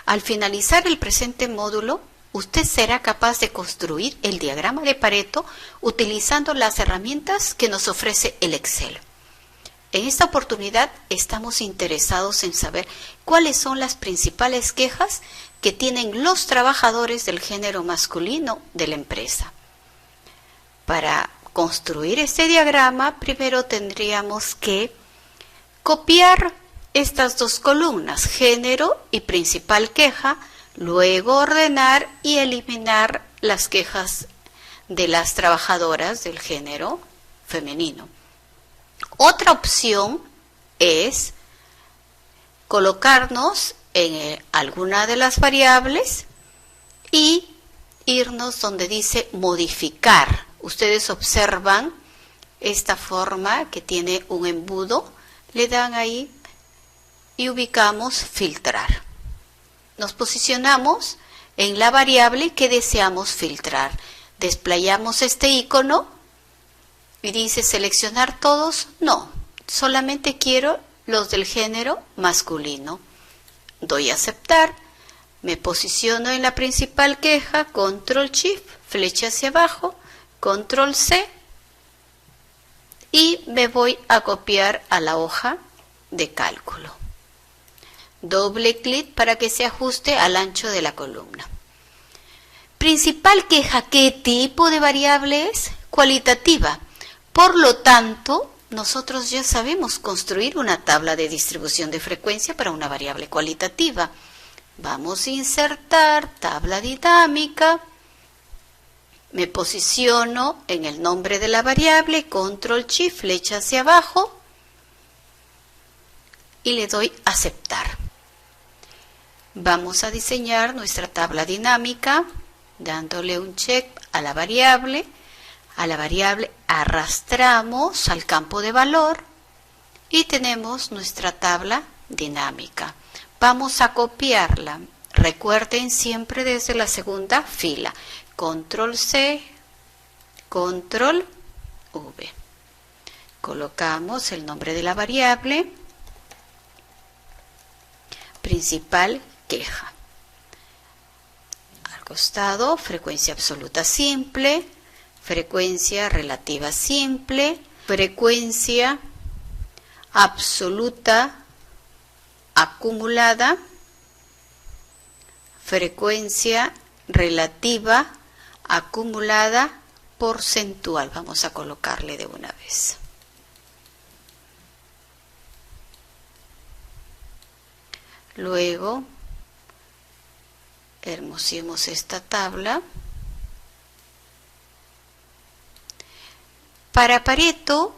Al finalizar el presente módulo, usted será capaz de construir el diagrama de Pareto utilizando las herramientas que nos ofrece el Excel. En esta oportunidad estamos interesados en saber cuáles son las principales quejas que tienen los trabajadores del género masculino de la empresa. Para construir este diagrama, primero tendríamos que copiar estas dos columnas, género y principal queja, luego ordenar y eliminar las quejas de las trabajadoras del género femenino. Otra opción es colocarnos en alguna de las variables y irnos donde dice modificar. Ustedes observan esta forma que tiene un embudo, le dan ahí y ubicamos filtrar. Nos posicionamos en la variable que deseamos filtrar. Desplayamos este icono y dice seleccionar todos. No, solamente quiero los del género masculino. Doy a aceptar, me posiciono en la principal queja, control shift, flecha hacia abajo, control C y me voy a copiar a la hoja de cálculo. Doble clic para que se ajuste al ancho de la columna. Principal queja, ¿qué tipo de variable es? Cualitativa. Por lo tanto, nosotros ya sabemos construir una tabla de distribución de frecuencia para una variable cualitativa. Vamos a insertar tabla dinámica. Me posiciono en el nombre de la variable, control shift, flecha hacia abajo y le doy aceptar. Vamos a diseñar nuestra tabla dinámica dándole un check a la variable. A la variable arrastramos al campo de valor y tenemos nuestra tabla dinámica. Vamos a copiarla. Recuerden siempre desde la segunda fila. Control C, control V. Colocamos el nombre de la variable. Principal queja. Al costado, frecuencia absoluta simple, frecuencia relativa simple, frecuencia absoluta acumulada, frecuencia relativa acumulada porcentual. Vamos a colocarle de una vez. Luego, hermosemos esta tabla. Para Pareto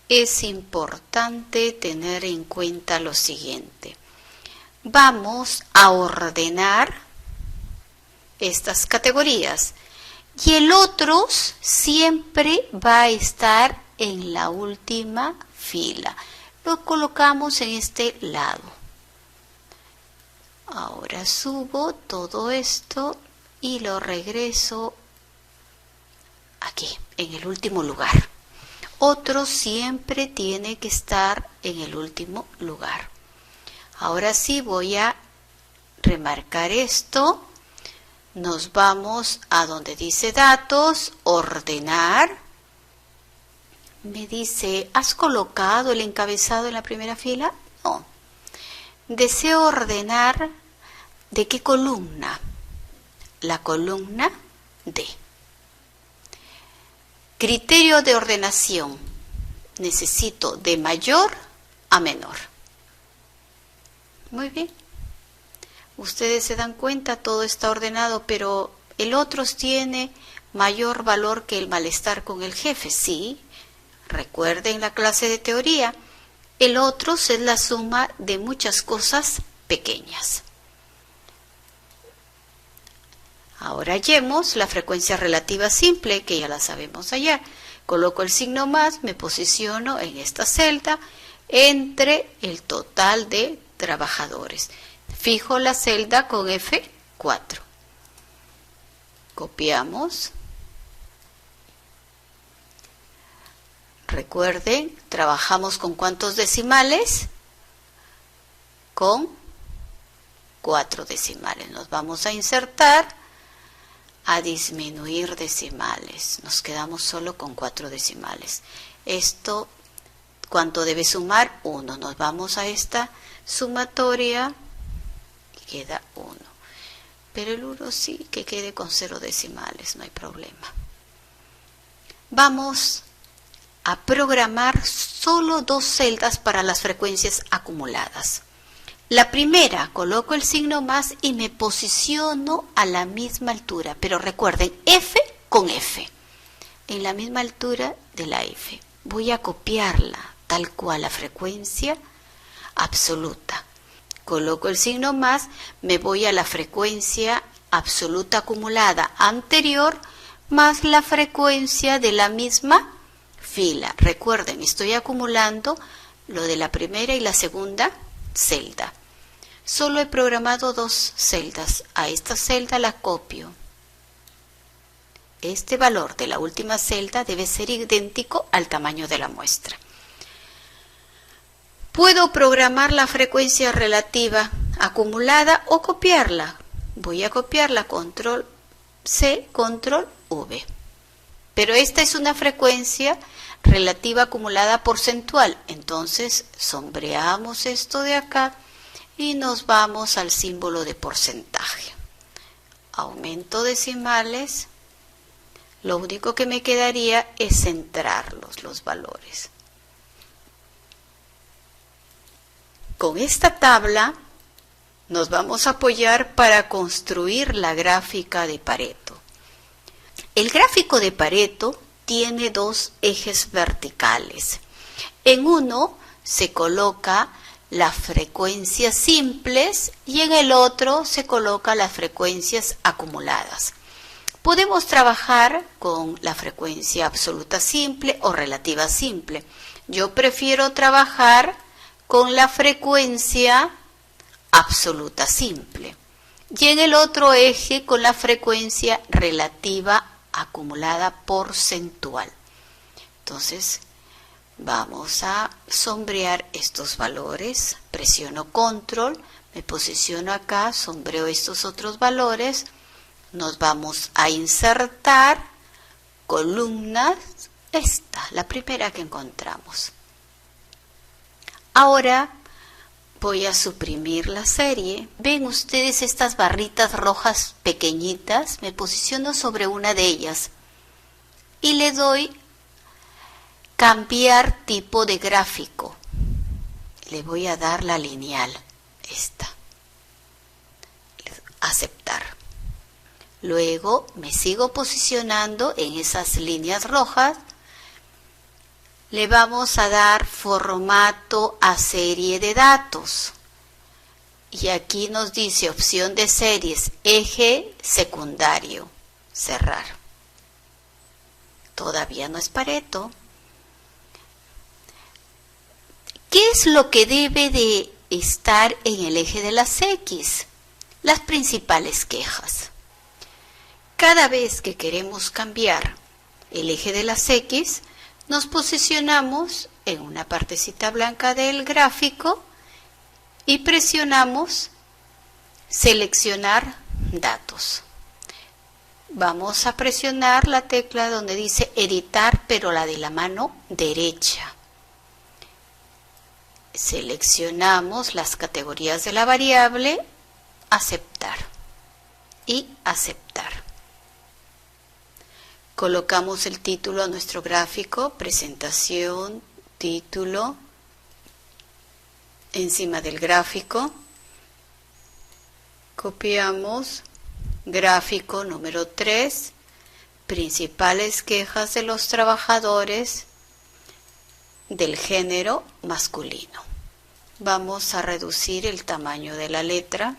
es importante tener en cuenta lo siguiente. Vamos a ordenar estas categorías y el otros siempre va a estar en la última fila. Lo colocamos en este lado. Ahora subo todo esto y lo regreso aquí, en el último lugar. Otro siempre tiene que estar en el último lugar. Ahora sí voy a remarcar esto. Nos vamos a donde dice datos, ordenar. Me dice, ¿has colocado el encabezado en la primera fila? No. Deseo ordenar ¿de qué columna? La columna D. Criterio de ordenación. Necesito de mayor a menor. Muy bien. Ustedes se dan cuenta, todo está ordenado, pero el otros tiene mayor valor que el malestar con el jefe. Sí, recuerden la clase de teoría. El otros es la suma de muchas cosas pequeñas. Ahora hallemos la frecuencia relativa simple, que ya la sabemos allá. Coloco el signo más, me posiciono en esta celda entre el total de trabajadores. Fijo la celda con F4. Copiamos. Recuerden, trabajamos con ¿cuántos decimales? Con 4 decimales. Nos vamos a insertar, a disminuir decimales. Nos quedamos solo con 4 decimales. Esto, ¿cuánto debe sumar? 1. Nos vamos a esta sumatoria y queda 1. Pero el 1 sí que quede con 0 decimales, no hay problema. Vamos a programar solo 2 celdas para las frecuencias acumuladas. La primera, coloco el signo más y me posiciono a la misma altura, pero recuerden, F con F, en la misma altura de la F. Voy a copiarla tal cual la frecuencia absoluta. Coloco el signo más, me voy a la frecuencia absoluta acumulada anterior más la frecuencia de la misma fila. Recuerden, estoy acumulando lo de la primera y la segunda celda. Solo he programado 2 celdas. A esta celda la copio. Este valor de la última celda debe ser idéntico al tamaño de la muestra. Puedo programar la frecuencia relativa acumulada o copiarla. Voy a copiarla, control C, control V. Pero esta es una frecuencia relativa acumulada porcentual. Entonces sombreamos esto de acá y nos vamos al símbolo de porcentaje. Aumento decimales. Lo único que me quedaría es centrarlos, los valores. Con esta tabla nos vamos a apoyar para construir la gráfica de Pareto. El gráfico de Pareto tiene 2 ejes verticales. En uno se coloca las frecuencias simples y en el otro se coloca las frecuencias acumuladas. Podemos trabajar con la frecuencia absoluta simple o relativa simple. Yo prefiero trabajar con la frecuencia absoluta simple. Y en el otro eje con la frecuencia relativa acumulada porcentual. Entonces, vamos a sombrear estos valores. Presiono control, me posiciono acá, sombreo estos otros valores. Nos vamos a insertar columnas, esta, la primera que encontramos. Ahora voy a suprimir la serie. ¿Ven ustedes estas barritas rojas pequeñitas? Me posiciono sobre una de ellas y le doy cambiar tipo de gráfico. Le voy a dar la lineal, esta. Aceptar. Luego me sigo posicionando en esas líneas rojas. Le vamos a dar formato a serie de datos. Y aquí nos dice opción de series, eje secundario, cerrar. Todavía no es Pareto. ¿Qué es lo que debe de estar en el eje de las X? Las principales quejas. Cada vez que queremos cambiar el eje de las X, nos posicionamos en una partecita blanca del gráfico y presionamos seleccionar datos. Vamos a presionar la tecla donde dice editar, pero la de la mano derecha. Seleccionamos las categorías de la variable, aceptar y aceptar. Colocamos el título a nuestro gráfico, presentación, título, encima del gráfico. Copiamos gráfico número 3, principales quejas de los trabajadores del género masculino. Vamos a reducir el tamaño de la letra.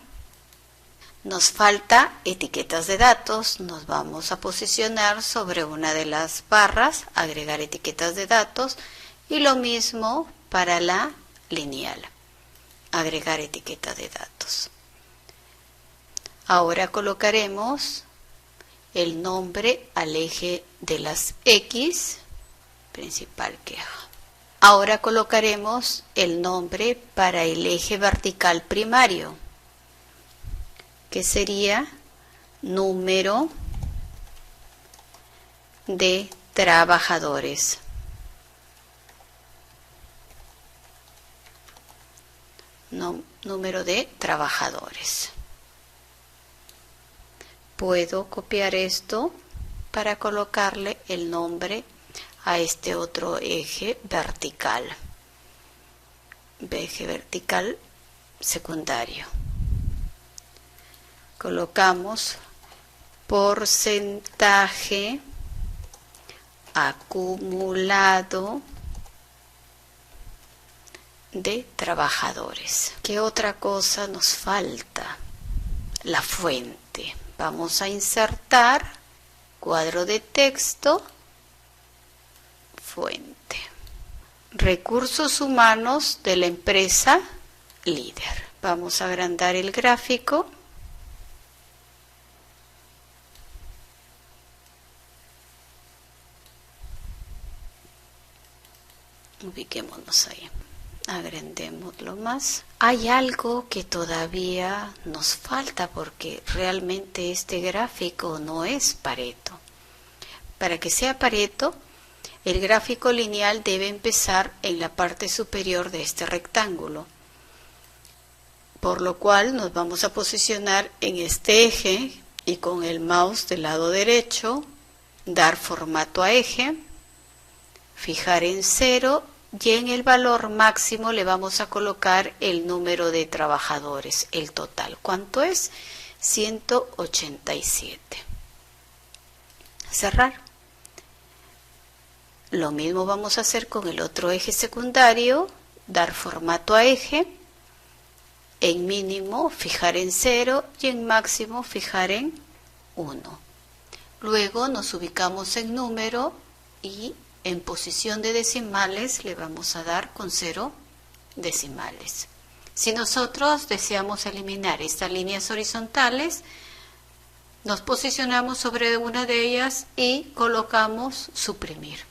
Nos falta etiquetas de datos, nos vamos a posicionar sobre una de las barras, agregar etiquetas de datos y lo mismo para la lineal, agregar etiqueta de datos. Ahora colocaremos el nombre al eje de las X, principal queja. Ahora colocaremos el nombre para el eje vertical primario. que sería número de trabajadores. Número de trabajadores. Puedo copiar esto para colocarle el nombre a este otro eje vertical. Eje vertical secundario. Colocamos porcentaje acumulado de trabajadores. ¿Qué otra cosa nos falta? La fuente. Vamos a insertar cuadro de texto, fuente. Recursos humanos de la empresa líder. Vamos a agrandar el gráfico. Ubiquémonos ahí. Agrandémoslo más. Hay algo que todavía nos falta porque realmente este gráfico no es Pareto. Para que sea Pareto, el gráfico lineal debe empezar en la parte superior de este rectángulo. Por lo cual nos vamos a posicionar en este eje y con el mouse del lado derecho, dar formato a eje, fijar en 0 y en el valor máximo le vamos a colocar el número de trabajadores, el total. ¿Cuánto es? 187. Cerrar. Lo mismo vamos a hacer con el otro eje secundario, dar formato a eje, en mínimo fijar en 0 y en máximo fijar en 1. Luego nos ubicamos en número y en posición de decimales le vamos a dar con 0 decimales. Si nosotros deseamos eliminar estas líneas horizontales, nos posicionamos sobre una de ellas y colocamos suprimir.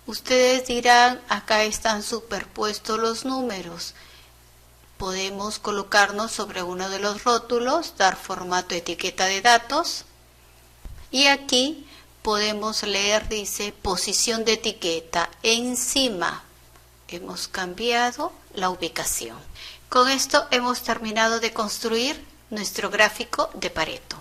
Ustedes dirán, acá están superpuestos los números. Podemos colocarnos sobre uno de los rótulos, dar formato etiqueta de datos y aquí podemos leer, dice, posición de etiqueta encima. Hemos cambiado la ubicación. Con esto hemos terminado de construir nuestro gráfico de Pareto.